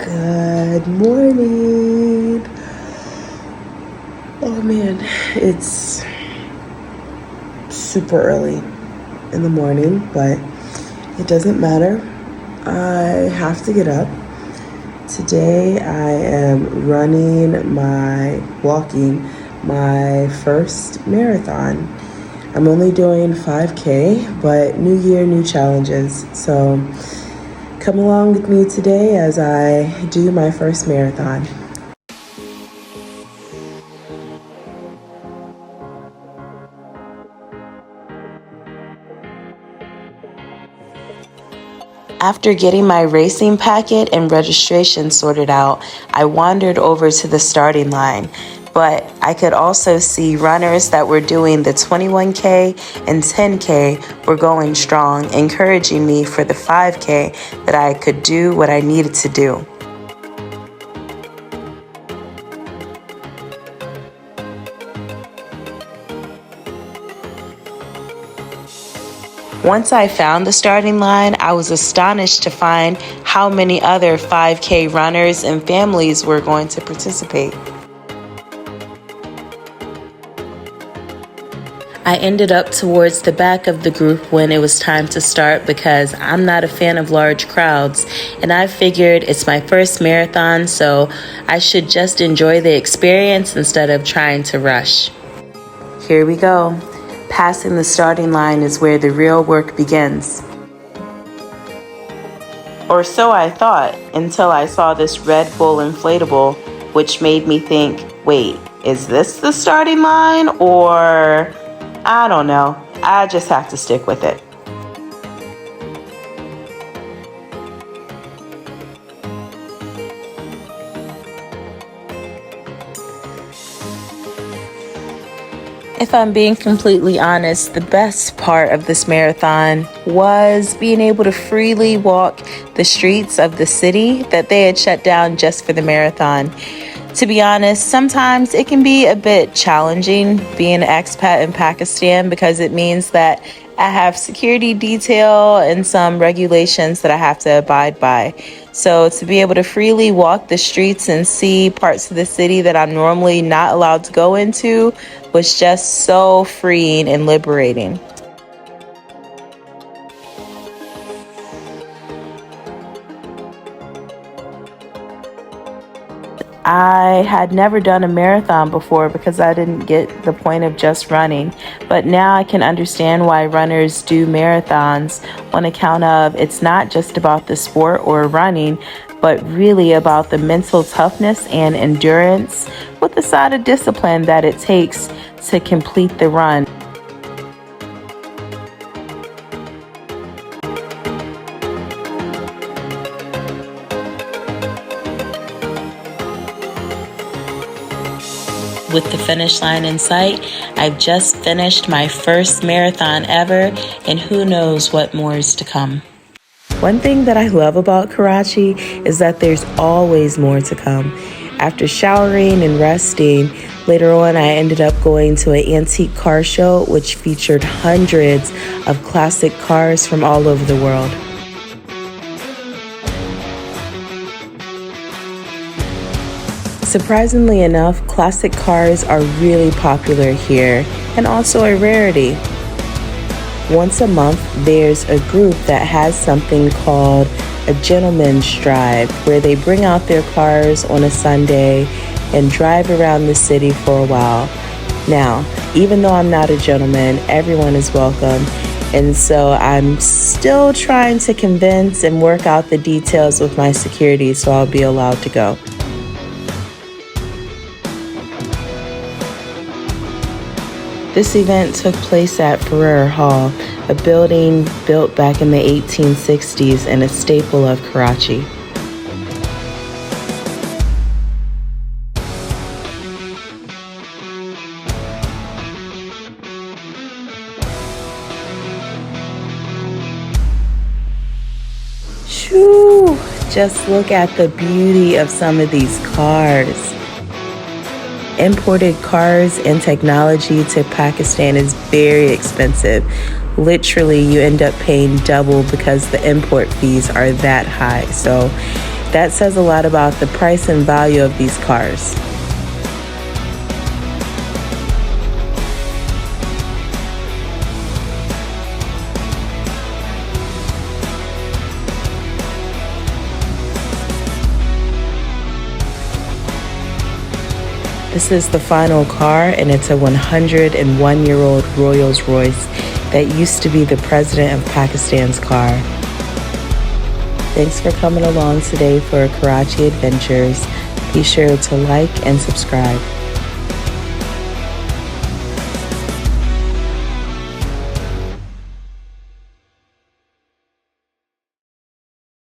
Good morning. Oh man, it's super early in the morning, but it doesn't matter. I have to get up. Today I am walking my first marathon. I'm only doing 5K, but new year, new challenges. So come along with me today as I do my first marathon. After getting my racing packet and registration sorted out, I wandered over to the starting line. But I could also see runners that were doing the 21K and 10K were going strong, encouraging me for the 5K that I could do what I needed to do. Once I found the starting line, I was astonished to find how many other 5K runners and families were going to participate. I ended up towards the back of the group when it was time to start because I'm not a fan of large crowds, and I figured it's my first marathon, so I should just enjoy the experience instead of trying to rush. Here we go. Passing the starting line is where the real work begins. Or so I thought, until I saw this Red Bull inflatable, which made me think, wait, is this the starting line? Or I don't know. I just have to stick with it. If I'm being completely honest, the best part of this marathon was being able to freely walk the streets of the city that they had shut down just for the marathon. To be honest, sometimes it can be a bit challenging being an expat in Pakistan because it means that I have security detail and some regulations that I have to abide by. So to be able to freely walk the streets and see parts of the city that I'm normally not allowed to go into was just so freeing and liberating. I had never done a marathon before because I didn't get the point of just running, but now I can understand why runners do marathons on account of it's not just about the sport or running, but really about the mental toughness and endurance with the side of discipline that it takes to complete the run. With the finish line in sight, I've just finished my first marathon ever, and who knows what more is to come. One thing that I love about Karachi is that there's always more to come. After showering and resting, later on I ended up going to an antique car show which featured hundreds of classic cars from all over the world. Surprisingly enough, classic cars are really popular here and also a rarity. Once a month, there's a group that has something called a gentleman's drive, where they bring out their cars on a Sunday and drive around the city for a while. Now, even though I'm not a gentleman, everyone is welcome. And so I'm still trying to convince and work out the details with my security so I'll be allowed to go. This event took place at Frere Hall, a building built back in the 1860s and a staple of Karachi. Shoo! Just look at the beauty of some of these cars. Imported cars and technology to Pakistan is very expensive. Literally, you end up paying double because the import fees are that high. So That says a lot about the price and value of these cars. This is the final car, and it's a 101-year-old Rolls-Royce that used to be the president of Pakistan's car. Thanks for coming along today for Karachi Adventures. Be sure to like and subscribe.